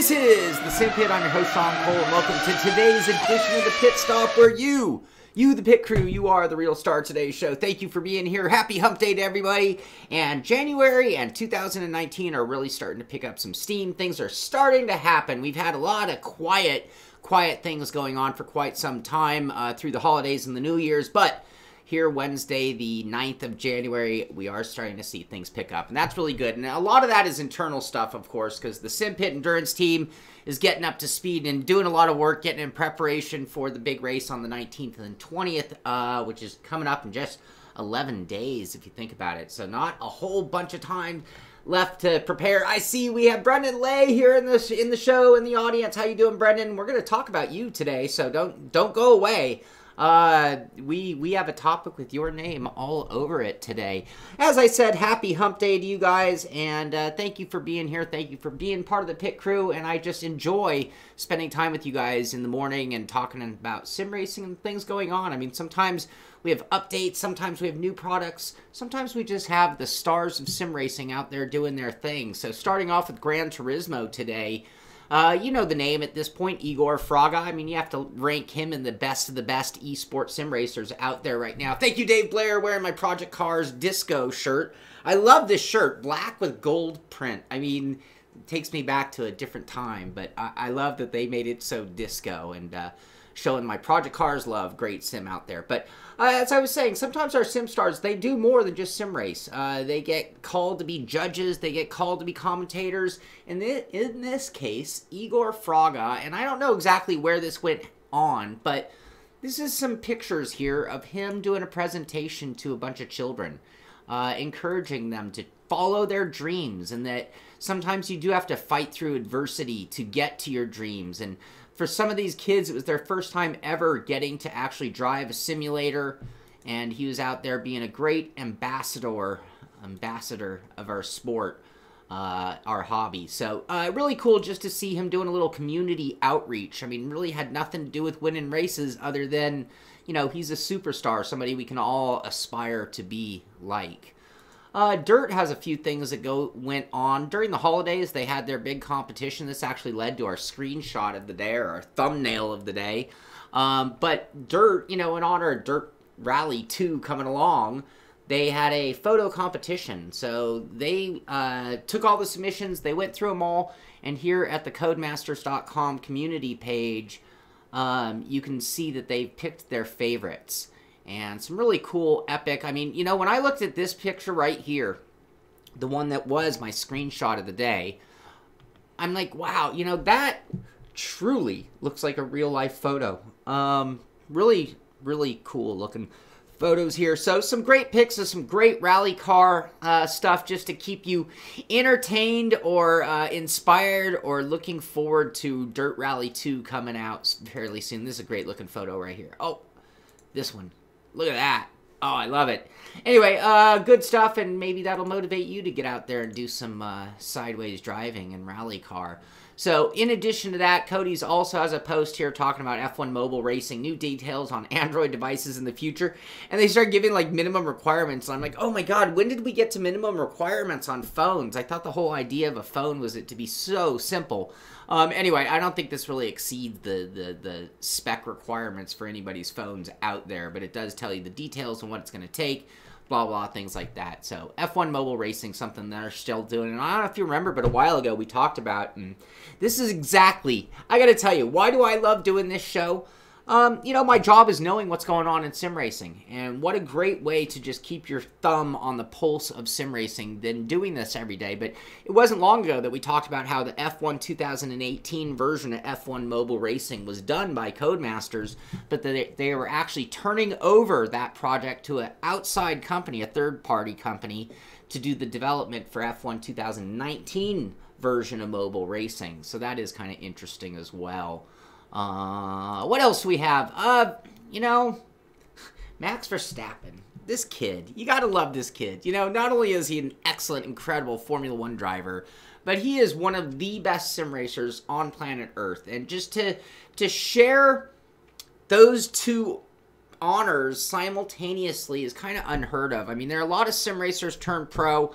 This is the Simpit. I'm your host, Sean Cole, and welcome to today's edition of the Pitstop, where you, the pit crew, you are the real star of today's show. Thank you for being here. Happy hump day to everybody. And January and 2019 are really starting to pick up some steam. Things are starting to happen. We've had a lot of quiet things going on for quite some time through the holidays and the New Year's, but here Wednesday, the 9th of January, we are starting to see things pick up, and that's really good. And a lot of that is internal stuff, of course, because the Simpit Endurance team is getting up to speed and doing a lot of work, getting in preparation for the big race on the 19th and 20th, which is coming up in just 11 days, if you think about it. So not a whole bunch of time left to prepare. I see we have Brendan Lay here in the show, in the audience. How you doing, Brendan? We're going to talk about you today, so don't go away. We have a topic with your name all over it today. As I said, happy hump day to you guys, and thank you for being here. Thank you for being part of the pit crew, and I just enjoy spending time with you guys in the morning and talking about sim racing and things going on. I mean, sometimes we have updates, sometimes we have new products, sometimes we just have the stars of sim racing out there doing their thing. So starting off with Gran Turismo today, you know the name at this point, Igor Fraga. I mean, you have to rank him in the best of the best esports sim racers out there right now. Thank you, Dave Blair, wearing my Project Cars disco shirt. I love this shirt, black with gold print. I mean, it takes me back to a different time, but I love that they made it so disco and showing my Project Cars love. Great sim out there. But as I was saying, sometimes our sim stars, they do more than just sim race. They get called to be judges. They get called to be commentators. And in this case, Igor Fraga, and I don't know exactly where this went on, but this is some pictures here of him doing a presentation to a bunch of children, encouraging them to follow their dreams, and that sometimes you do have to fight through adversity to get to your dreams. And for some of these kids, it was their first time ever getting to actually drive a simulator, and he was out there being a great ambassador of our sport, our hobby. So really cool just to see him doing a little community outreach. I mean, really had nothing to do with winning races other than, you know, he's a superstar, somebody we can all aspire to be like. Dirt has a few things that went on. During the holidays, they had their big competition. This actually led to our screenshot of the day, or our thumbnail of the day. But Dirt, you know, in honor of Dirt Rally 2 coming along, they had a photo competition. So they took all the submissions, they went through them all, and here at the Codemasters.com community page, you can see that they picked their favorites. And some really cool, epic, I mean, you know, when I looked at this picture right here, the one that was my screenshot of the day, I'm like, wow, you know, that truly looks like a real-life photo. Really, really cool looking photos here. So some great pics of some great rally car stuff just to keep you entertained or inspired or looking forward to Dirt Rally 2 coming out fairly soon. This is a great looking photo right here. Oh, this one. Look at that. Oh, I love it. Anyway, good stuff, and maybe that'll motivate you to get out there and do some sideways driving and rally car. So, in addition to that, Cody's also has a post here talking about F1 mobile racing, new details on Android devices in the future, and they start giving, like, minimum requirements. And I'm like, oh my god, when did we get to minimum requirements on phones? I thought the whole idea of a phone was it to be so simple. Anyway, I don't think this really exceeds the spec requirements for anybody's phones out there, but it does tell you the details and what it's going to take, blah, blah, things like that. So F1 mobile racing, something they're still doing. And I don't know if you remember, but a while ago we talked about, and this is exactly, I got to tell you, why do I love doing this show? You know, my job is knowing what's going on in sim racing, and what a great way to just keep your thumb on the pulse of sim racing than doing this every day. But it wasn't long ago that we talked about how the F1 2018 version of F1 mobile racing was done by Codemasters, but they were actually turning over that project to an outside company, a third-party company, to do the development for F1 2019 version of mobile racing. So that is kind of interesting as well. What else do we have? You know, Max Verstappen. This kid. You gotta love this kid. You know, not only is he an excellent, incredible Formula 1 driver, but he is one of the best sim racers on planet Earth. And just to share those two honors simultaneously is kind of unheard of. I mean, there are a lot of sim racers turned pro.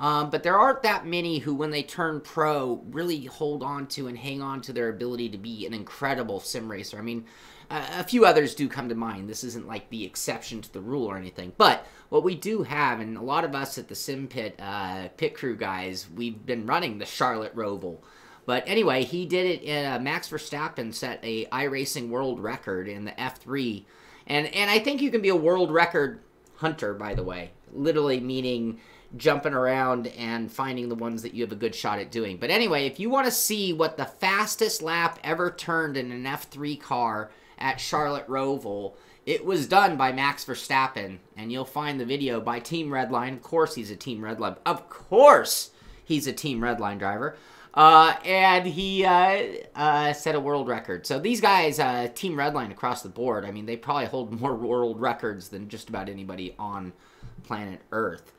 But there aren't that many who, when they turn pro, really hold on to and hang on to their ability to be an incredible sim racer. I mean, a few others do come to mind. This isn't like the exception to the rule or anything. But what we do have, and a lot of us at the Simpit pit crew guys, we've been running the Charlotte Roval. But anyway, he did it in Max Verstappen set a iRacing world record in the F3. And I think you can be a world record hunter, by the way. Literally meaning jumping around and finding the ones that you have a good shot at doing. But anyway, if you want to see what the fastest lap ever turned in an F3 car at Charlotte Roval, it was done by Max Verstappen, and you'll find the video by Team Redline. Of course he's a Team Redline. Of course he's a Team Redline driver. And he set a world record. So these guys, Team Redline across the board, I mean, they probably hold more world records than just about anybody on planet Earth.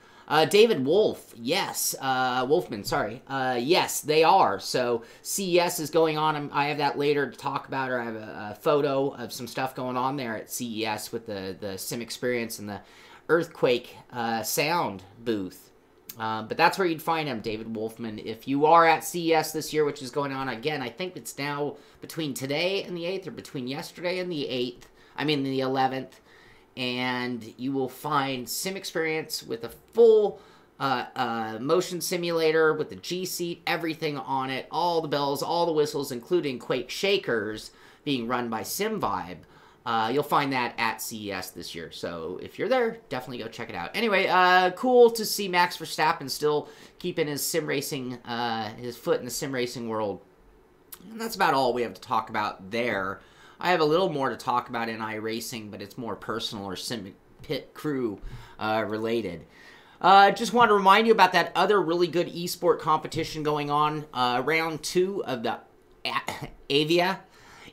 David Wolf, yes, Wolfman, sorry, yes, they are. So CES is going on. I have that later to talk about, or I have a photo of some stuff going on there at CES with the Sim Experience and the Earthquake sound booth. But that's where you'd find him, David Wolfman. If you are at CES this year, which is going on again, I think it's now between today and the 8th, or between yesterday and the 8th, I mean the 11th. And you will find Sim Experience with a full motion simulator with the G-Seat, everything on it, all the bells, all the whistles, including Quake Shakers being run by SimVibe. You'll find that at CES this year. So if you're there, definitely go check it out. Anyway, cool to see Max Verstappen still keeping his sim racing, his foot in the sim racing world. And that's about all we have to talk about there. I have a little more to talk about in iRacing, but it's more personal or sim pit crew related. Just want to remind you about that other really good esport competition going on. Round 2 of the Avia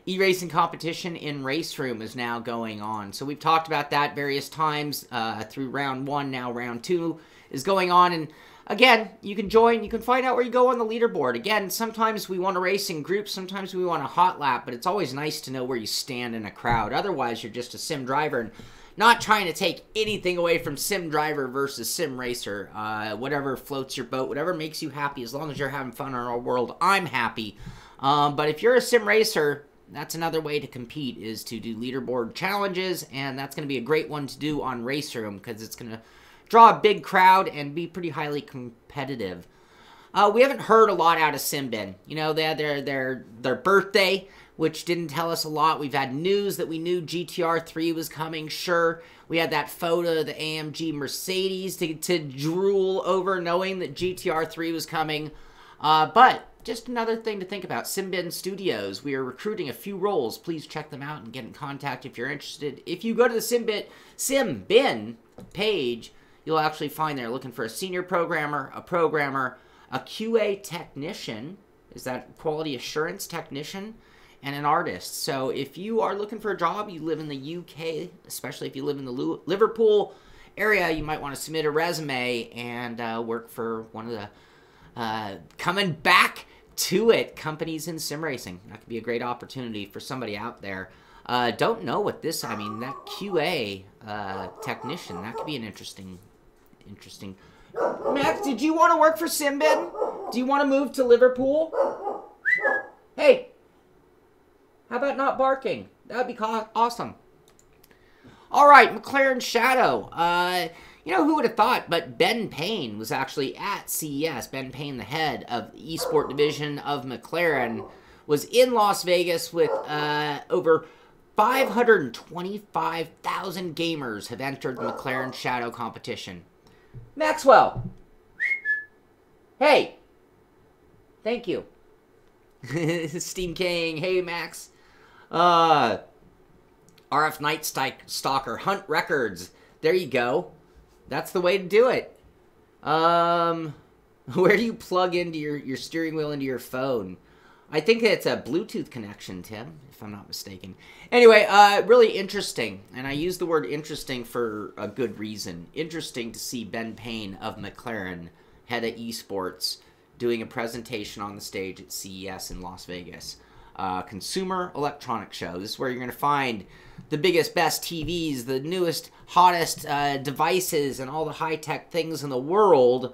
e-racing competition in Race Room is now going on. So we've talked about that various times through round 1. Now round 2 is going on, and again, you can join, you can find out where you go on the leaderboard. Again, sometimes we want to race in groups, sometimes we want a hot lap, but it's always nice to know where you stand in a crowd. Otherwise, you're just a sim driver and not trying to take anything away from sim driver versus sim racer. Whatever floats your boat, whatever makes you happy, as long as you're having fun in our world, I'm happy. But if you're a sim racer, that's another way to compete, is to do leaderboard challenges, and that's going to be a great one to do on Race Room because it's going to draw a big crowd and be pretty highly competitive. We haven't heard a lot out of SimBin. You know, they had their birthday, which didn't tell us a lot. We've had news that we knew GTR 3 was coming, sure. We had that photo of the AMG Mercedes to drool over, knowing that GTR 3 was coming. But just another thing to think about. SimBin Studios, we are recruiting a few roles. Please check them out and get in contact if you're interested. If you go to the SimBin page, you'll actually find they're looking for a senior programmer, a QA technician, is that quality assurance technician, and an artist. So if you are looking for a job, you live in the UK, especially if you live in the Liverpool area, you might want to submit a resume and work for one of the coming back to it companies in sim racing. That could be a great opportunity for somebody out there. Don't know what this, I mean, that QA technician, that could be an interesting. Max, did you want to work for SimBin? Do you want to move to Liverpool? Hey, how about not barking? That would be awesome. All right, McLaren Shadow. You know, who would have thought, but Ben Payne was actually at CES. Ben Payne, the head of the eSport division of McLaren, was in Las Vegas with over 525,000 gamers have entered the McLaren Shadow competition. Maxwell. Hey. Thank you. Steam King. Hey, Max. RF Night Stalker. Hunt Records. There you go. That's the way to do it. Where do you plug into your steering wheel into your phone? I think it's a Bluetooth connection, Tim, if I'm not mistaken. Anyway, really interesting, and I use the word interesting for a good reason. Interesting to see Ben Payne of McLaren, head of esports, doing a presentation on the stage at CES in Las Vegas. Consumer Electronics Show. This is where you're going to find the biggest, best TVs, the newest, hottest devices, and all the high-tech things in the world.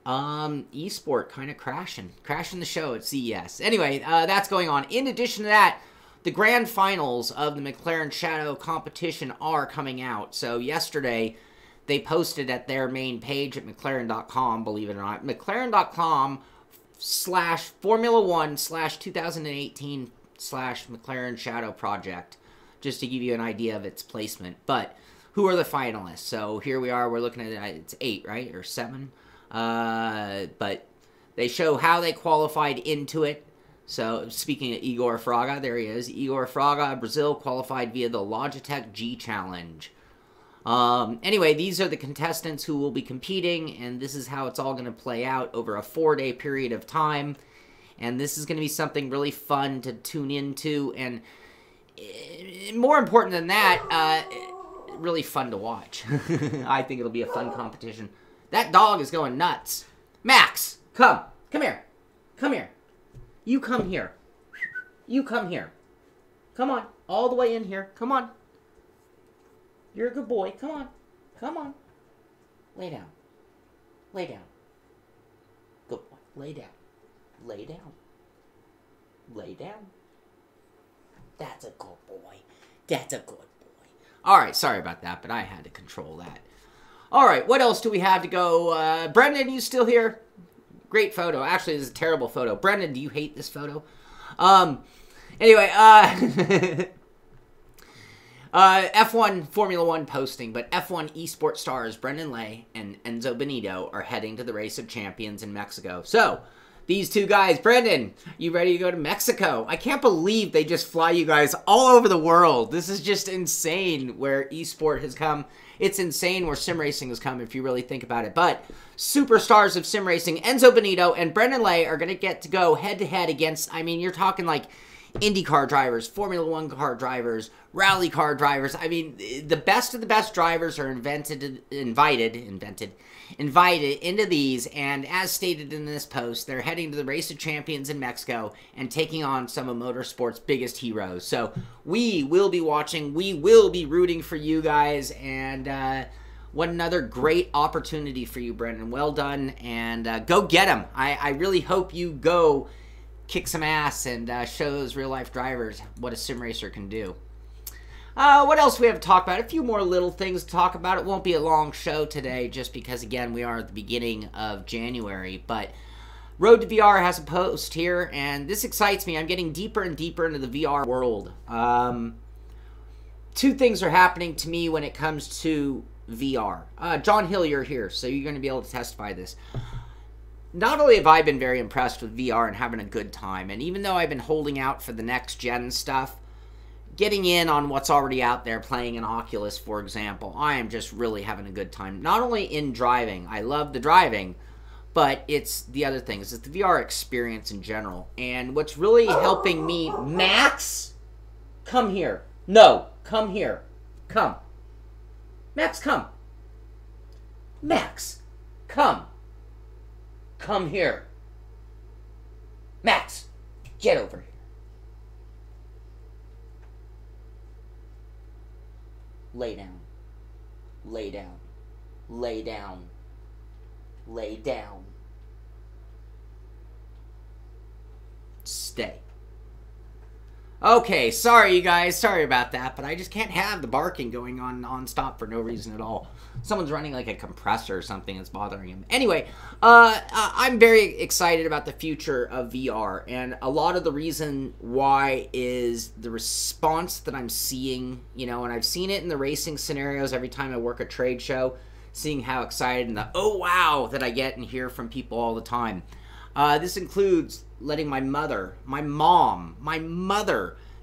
Esport kind of crashing the show at CES. Anyway, that's going on. In addition to that, the grand finals of the McLaren Shadow competition are coming out. So yesterday, they posted at their main page at McLaren.com, believe it or not, McLaren.com/Formula 1/2018/McLaren Shadow Project, just to give you an idea of its placement. But who are the finalists? So here we are. We're looking at it's 8, right, or 7. But they show how they qualified into it. So, speaking of Igor Fraga, there he is. Igor Fraga, Brazil, qualified via the Logitech G Challenge. Anyway, these are the contestants who will be competing, and this is how it's all going to play out over a 4-day period of time. And this is going to be something really fun to tune into, and more important than that, really fun to watch. I think it'll be a fun competition. That dog is going nuts. Max, come here. Come here. You come here. You come here. Come on. All the way in here. Come on. You're a good boy. Come on. Come on. Lay down. Lay down. Good boy. Lay down. Lay down. Lay down. That's a good boy. That's a good boy. Alright, sorry about that, but I had to control that. Alright, what else do we have to go? Brendan, you still here? Great photo. Actually, this is a terrible photo. Brendan, do you hate this photo? Anyway, F1 Formula 1 posting, but F1 eSport stars Brendan Lay and Enzo Benito are heading to the Race of Champions in Mexico. So, these two guys, Brendan, you ready to go to Mexico? I can't believe they just fly you guys all over the world. This is just insane where eSport has come. It's insane where sim racing has come if you really think about it. But superstars of sim racing, Enzo Benito and Brendan Lay, are going to get to go head-to-head against, I mean, you're talking like IndyCar drivers, Formula 1 car drivers, rally car drivers. I mean, the best of the best drivers are invited into these, and as stated in this post, they're heading to the Race of Champions in Mexico and taking on some of motorsport's biggest heroes. So we will be watching, we will be rooting for you guys, and what another great opportunity for you, Brendan. Well done, and go get them. I really hope you go kick some ass and show those real-life drivers what a sim racer can do. What else do we have to talk about? A few more little things to talk about. It won't be a long show today just because, again, we are at the beginning of January. But Road to VR has a post here, and this excites me. I'm getting deeper and deeper into the VR world. Two things are happening to me when it comes to VR. John Hill, you're here, so you're going to be able to testify this. Not only have I been very impressed with VR and having a good time, and even though I've been holding out for the next-gen stuff, getting in on what's already out there, playing an Oculus, for example, I am just really having a good time. Not only in driving, I love the driving, but it's the other things. It's the VR experience in general. And what's really helping me... Max, come here. No, come here. Come. Max, come. Max, come. Come here. Max, get over here. Lay down. Lay down. Lay down. Lay down. Stay. Okay, sorry you guys, sorry about that, but I just can't have the barking going on non-stop for no reason at all. Someone's running like a compressor or something that's bothering him. Anyway, I'm very excited about the future of VR, and a lot of the reason why is the response that I'm seeing, you know, and I've seen it in the racing scenarios every time I work a trade show, seeing how excited and the oh wow that I get and hear from people all the time. This includes letting my mother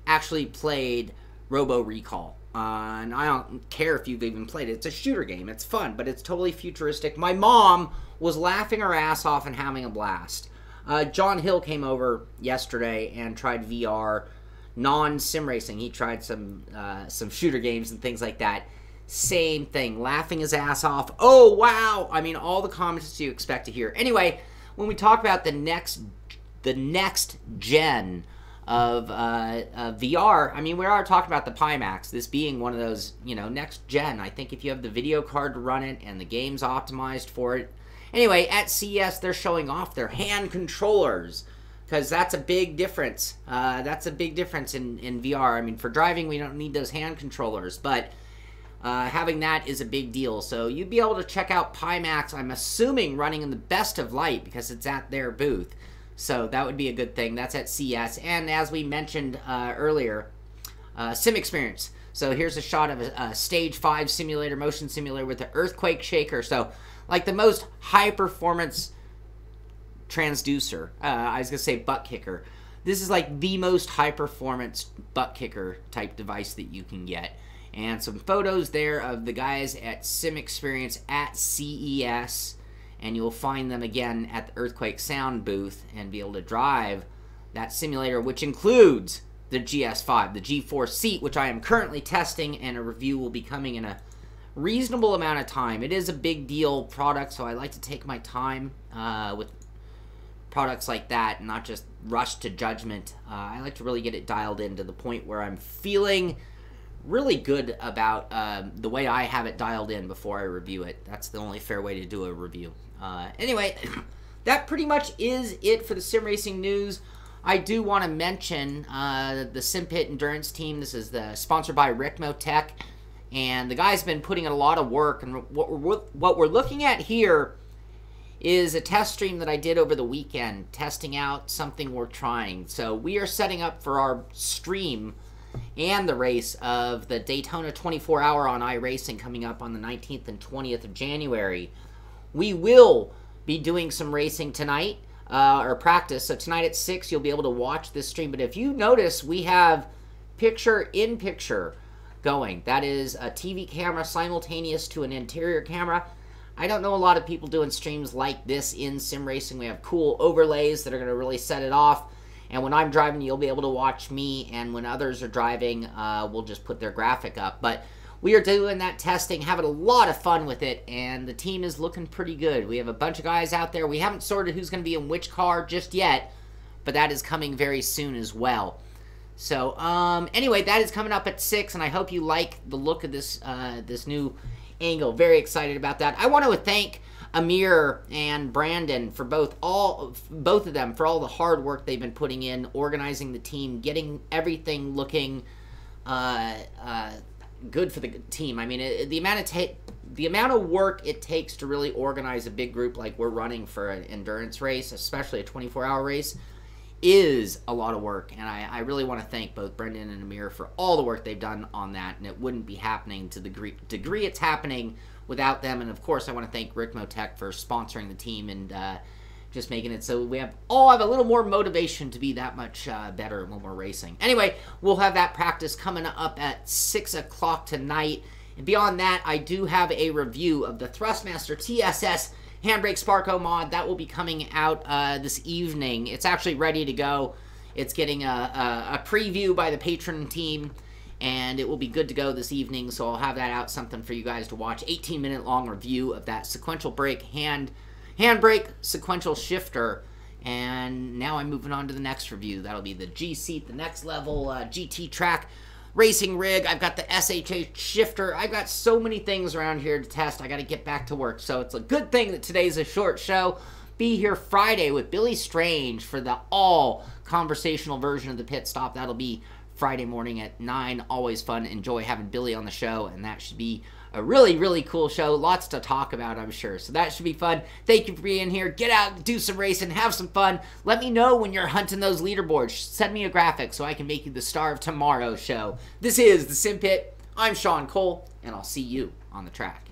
actually played Robo Recall. And I don't care if you've even played it. It's a shooter game. It's fun, but it's totally futuristic. My mom was laughing her ass off and having a blast. John Hill came over yesterday and tried VR, non-sim racing. He tried some shooter games and things like that. Same thing, laughing his ass off. Oh, wow. I mean, all the comments you expect to hear. Anyway, when we talk about the next gen of VR, I mean, we are talking about the Pimax, this being one of those, you know, next gen. I think if you have the video card to run it and the game's optimized for it, Anyway, at CES, they're showing off their hand controllers, because that's a big difference. That's a big difference in VR. I mean, for driving, we don't need those hand controllers, but having that is a big deal. So you'd be able to check out Pimax, I'm assuming, running in the best of light, because it's at their booth. So that would be a good thing. That's at CES. And as we mentioned earlier, Sim Experience. So here's a shot of a Stage 5 simulator, motion simulator with the earthquake shaker. So like the most high-performance transducer. I was going to say butt kicker. This is like the most high-performance butt kicker type device that you can get. And some photos there of the guys at Sim Experience at CES. And you'll find them again at the Earthquake Sound booth and be able to drive that simulator, which includes the GS5, the G4 seat, which I am currently testing, and a review will be coming in a reasonable amount of time. It is a big deal product, so I like to take my time with products like that and not just rush to judgment. I like to really get it dialed in to the point where I'm feeling really good about the way I have it dialed in before I review it. That's the only fair way to do a review. Anyway, that pretty much is it for the sim racing news. I do want to mention the Simpit Endurance team. This is sponsored by Ricmotech, and the guy's been putting in a lot of work. And what we're looking at here is a test stream that I did over the weekend, testing out something we're trying. So we are setting up for our stream and the race of the Daytona 24-hour on iRacing coming up on the 19th and 20th of January. We will be doing some racing tonight, or practice. So tonight at 6, you'll be able to watch this stream. But if you notice, we have picture-in-picture going. That is a TV camera simultaneous to an interior camera. I don't know a lot of people doing streams like this in sim racing. We have cool overlays that are going to really set it off. And when I'm driving, you'll be able to watch me. And when others are driving, we'll just put their graphic up. But we are doing that testing, having a lot of fun with it, and the team is looking pretty good. We have a bunch of guys out there. We haven't sorted who's going to be in which car just yet, but that is coming very soon as well. So, anyway, that is coming up at 6, and I hope you like the look of this this new angle. Very excited about that. I want to thank Amir and Brandon for both of them for all the hard work they've been putting in, organizing the team, getting everything looking good for the team. I mean, the amount of work it takes to really organize a big group like we're running for an endurance race, especially a 24-hour race, is a lot of work. And I really want to thank both Brendan and Amir for all the work they've done on that. And it wouldn't be happening to the degree it's happening without them. And of course, I want to thank Ricmotech for sponsoring the team and just making it so we all have a little more motivation to be that much better when we're racing. Anyway, we'll have that practice coming up at 6 o'clock tonight. And beyond that, I do have a review of the Thrustmaster TSS Handbrake Sparko mod. That will be coming out this evening. It's actually ready to go. It's getting a preview by the patron team, and it will be good to go this evening, so I'll have that out, something for you guys to watch. 18-minute long review of that sequential brake handbrake sequential shifter. And now I'm moving on to the next review. That'll be the G-Seat, the next level GT track racing rig. I've got the SHA shifter. I've got so many things around here to test. I got to get back to work. So it's a good thing that today's a short show. Be here Friday with Billy Strange for the all conversational version of the Pit Stop. That'll be Friday morning at 9. Always fun. Enjoy having Billy on the show, and that should be a really, really cool show. Lots to talk about, I'm sure. So that should be fun. Thank you for being here. Get out, do some racing, have some fun. Let me know when you're hunting those leaderboards. Send me a graphic so I can make you the star of tomorrow's show. This is the Simpit. I'm Sean Cole, and I'll see you on the track.